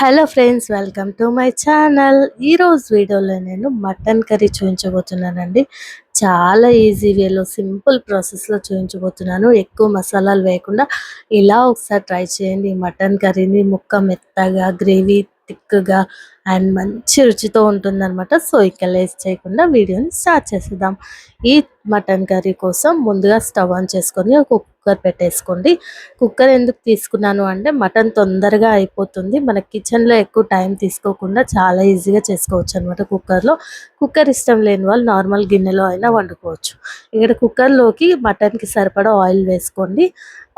Hello friends, welcome to my channel. ఈరోజు వీడియోలో నేను మటన్ కర్రీ చూపించబోతున్నానండి. చాలా ఈజీ వేలో సింపుల్ ప్రాసెస్లో చూపించబోతున్నాను. ఎక్కువ మసాలాలు వేయకుండా ఇలా ఒకసారి ట్రై చేయండి. ఈ మటన్ కర్రీని ముక్క మెత్తగా, గ్రేవీ థిక్గా అండ్ మంచి రుచితో ఉంటుందన్నమాట. సో ఇక లేట్ చేయకుండా వీడియోని స్టార్ట్ చేసేద్దాం. ఈ మటన్ కర్రీ కోసం ముందుగా స్టవ్ ఆన్ చేసుకొని ఒక కుక్కర్ పెట్టేసుకోండి. కుక్కర్ ఎందుకు తీసుకున్నాను అంటే మటన్ తొందరగా అయిపోతుంది. మన కిచెన్లో ఎక్కువ టైం తీసుకోకుండా చాలా ఈజీగా చేసుకోవచ్చు అనమాట కుక్కర్లో. కుక్కర్ ఇష్టం లేని వాళ్ళు నార్మల్ గిన్నెలో అయినా వండుకోవచ్చు. ఇక్కడ కుక్కర్లోకి మటన్కి సరిపడా ఆయిల్ వేసుకోండి.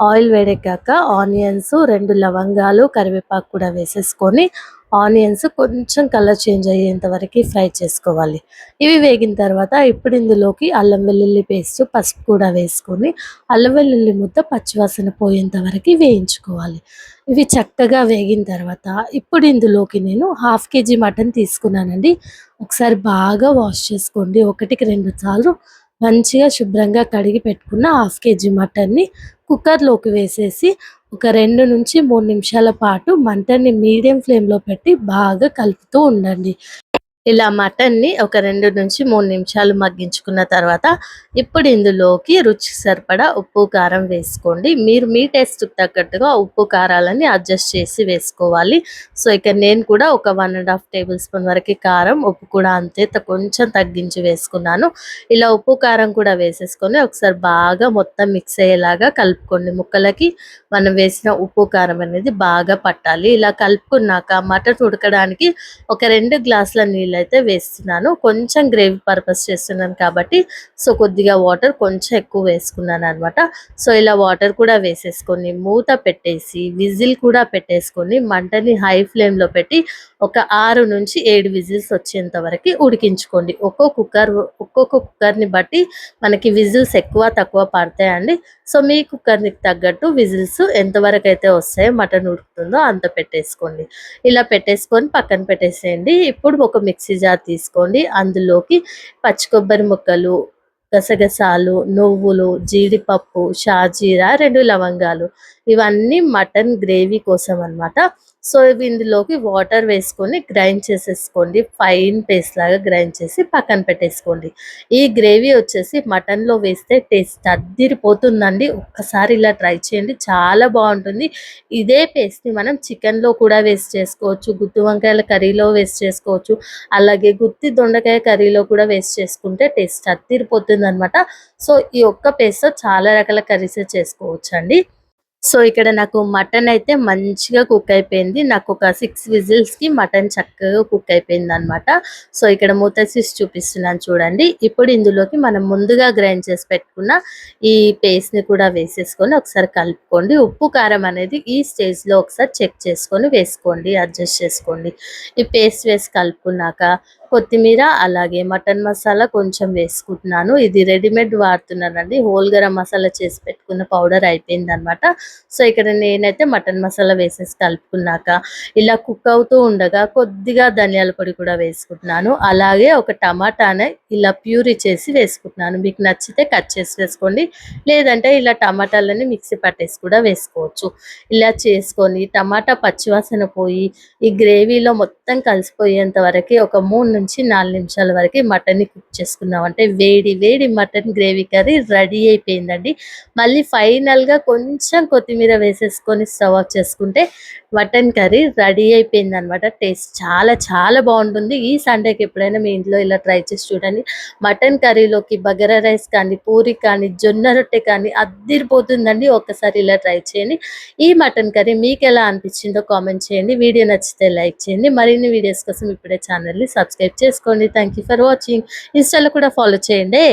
ఆయిల్ వేడెక్కాక ఆనియన్స్, 2 లవంగాలు, కరివేపాకు కూడా వేసేసుకొని ఆనియన్స్ కొంచెం కలర్ చేంజ్ అయ్యేంత వరకు ఫ్రై చేసుకోవాలి. ఇవి వేగిన తర్వాత ఇప్పుడు ఇందులోకి అల్లం వెల్లుల్లి పేస్ట్, పసుపు కూడా వేసుకొని అల్లం వెల్లుల్లి ముద్ద పచ్చివాసన పోయేంత వరకు వేయించుకోవాలి. ఇవి చక్కగా వేగిన తర్వాత ఇప్పుడు ఇందులోకి నేను 1/2 kg మటన్ తీసుకున్నానండి. ఒకసారి బాగా వాష్ చేసుకోండి. 1కి 2 సార్లు మంచిగా శుభ్రంగా కడిగి పెట్టుకున్న 1/2 kg మటన్ని కుక్కర్లోకి వేసేసి ఒక 2 నుంచి 3 నిమిషాల పాటు మంటని మీడియం ఫ్లేమ్లో పెట్టి బాగా కలుపుతూ ఉండండి. ఇలా మటన్ని ఒక 2 నుంచి 3 నిమిషాలు మగ్గించుకున్న తర్వాత ఇప్పుడు ఇందులోకి రుచికి సరిపడా ఉప్పు, కారం వేసుకోండి. మీరు మీ టేస్ట్‌కి తగ్గట్టుగా ఉప్పు, కారాలని అడ్జస్ట్ చేసి వేసుకోవాలి. సో ఇక నేను కూడా ఒక 1½ టేబుల్ స్పూన్ వరకు కారం, ఉప్పు కూడా అంతే కొంచెం తగ్గించి వేసుకున్నాను. ఇలా ఉప్పు, కారం కూడా వేసేసుకొని ఒకసారి బాగా మొత్తం మిక్స్ అయ్యేలాగా కలుపుకోండి. ముక్కలకి మనం వేసిన ఉప్పు, కారం అనేది బాగా పట్టాలి. ఇలా కలుపుకున్నాక మటన్ ఉడకడానికి ఒక 2 గ్లాసుల నీళ్ళు అయితే వేస్తున్నాను. కొంచెం గ్రేవీ పర్పస్ చేస్తున్నాను కాబట్టి సో కొద్దిగా వాటర్ కొంచెం ఎక్కువ వేసుకున్నాను అనమాట. సో ఇలా వాటర్ కూడా వేసేసుకొని మూత పెట్టేసి విజిల్ కూడా పెట్టేసుకొని మంటని హై ఫ్లేమ్లో పెట్టి ఒక 6 నుంచి 7 విజిల్స్ వచ్చేంత వరకు ఉడికించుకోండి. ఒక్కొక్క కుక్కర్ని బట్టి మనకి విజిల్స్ ఎక్కువ తక్కువ పడతాయండి. సో మీ కుక్కర్కి తగ్గట్టు విజిల్స్ ఎంతవరకు అయితే వస్తాయో మటన్ ఉడుకుతుందో అంత పెట్టేసుకోండి. ఇలా పెట్టేసుకొని పక్కన పెట్టేసేయండి. ఇప్పుడు ఒక మిక్సీ జార్ తీసుకోండి. అందులోకి పచ్చి కొబ్బరి ముక్కలు, గసగసాలు, నువ్వులు, జీడిపప్పు, షాజీరా, 2 లవంగాలు ఇవన్నీ మటన్ గ్రేవీ కోసం అన్నమాట. సో ఇవి ఇందులోకి వాటర్ వేసుకొని గ్రైండ్ చేసేసుకోండి. ఫైన్ పేస్ట్ లాగా గ్రైండ్ చేసి పక్కన పెట్టేసుకోండి. ఈ గ్రేవీ వచ్చేసి మటన్లో వేస్తే టేస్ట్ అద్దిరిపోతుందండి. ఒక్కసారి ఇలా ట్రై చేయండి, చాలా బాగుంటుంది. ఇదే పేస్ట్ని మనం చికెన్లో కూడా వేస్ట్ చేసుకోవచ్చు, గుత్తి వంకాయల కర్రీలో వేస్ట్ చేసుకోవచ్చు, అలాగే గుత్తి దొండకాయ కర్రీలో కూడా వేస్ట్ చేసుకుంటే టేస్ట్ అద్దిరిపోతుంది అనమాట. సో ఈ ఒక్క పేస్ట్తో చాలా రకాల కర్రీస్ చేసుకోవచ్చు అండి. సో ఇక్కడ నాకు మటన్ అయితే మంచిగా కుక్ అయిపోయింది. నాకు ఒక 6 విజిల్స్‌కి మటన్ చక్కగా కుక్ అయిపోయింది అనమాట. సో ఇక్కడ మూత తీసి చూపిస్తున్నాను చూడండి. ఇప్పుడు ఇందులోకి మనం ముందుగా గ్రైండ్ చేసి పెట్టుకున్న ఈ పేస్ట్‌ని కూడా వేసేసుకొని ఒకసారి కలుపుకోండి. ఉప్పు, కారం అనేది ఈ స్టేజ్‌లో ఒకసారి చెక్ చేసుకొని వేసుకోండి, అడ్జస్ట్ చేసుకోండి. ఈ పేస్ట్ వేసి కలుపుకున్నాక కొత్తిమీర అలాగే మటన్ మసాలా కొంచెం వేసుకుంటున్నాను. ఇది రెడీమేడ్ వాడుతున్నానండి. హోల్ గరం మసాలా చేసి పెట్టుకున్న పౌడర్ అయిపోయింది అనమాట. సో ఇక్కడ నేనైతే మటన్ మసాలా వేసేసి కలుపుకున్నాక ఇలా కుక్ అవుతూ ఉండగా కొద్దిగా ధనియాల పొడి కూడా వేసుకుంటున్నాను. అలాగే ఒక టమాటాని ఇలా ప్యూరీ చేసి వేసుకుంటున్నాను. మీకు నచ్చితే కట్ చేసి వేసుకోండి, లేదంటే ఇలా టమాటాలని మిక్సీ పట్టేసి కూడా వేసుకోవచ్చు. ఇలా చేసుకొని టమాటా పచ్చివాసన పోయి ఈ గ్రేవీలో మొత్తం కలిసిపోయేంత వరకు ఒక 3 నుంచి 4 నిమిషాల వరకు మటన్ని కుక్ చేసుకున్నామంటే వేడి వేడి మటన్ గ్రేవీ కర్రీ రెడీ అయిపోయిందండి. మళ్ళీ ఫైనల్గా కొంచెం కొత్తిమీర వేసేసుకొని స్టవ్ ఆఫ్ చేసుకుంటే మటన్ కర్రీ రెడీ అయిపోయింది అనమాట. టేస్ట్ చాలా చాలా బాగుంటుంది. ఈ సండేకి ఎప్పుడైనా మీ ఇంట్లో ఇలా ట్రై చేసి చూడండి. మటన్ కర్రీలోకి బగారా రైస్ కానీ, పూరి కానీ, జొన్న రొట్టె కానీ అద్దిరిపోతుందండి. ఒక్కసారి ఇలా ట్రై చేయండి. ఈ మటన్ కర్రీ మీకు ఎలా అనిపించిందో కామెంట్ చేయండి. వీడియో నచ్చితే లైక్ చేయండి. మరిన్ని వీడియోస్ కోసం ఇప్పుడే ఛానల్ని సబ్స్క్రైబ్ చేసుకోండి. Thank you for watching. ఇన్స్టాలో కూడా ఫాలో చేయండి.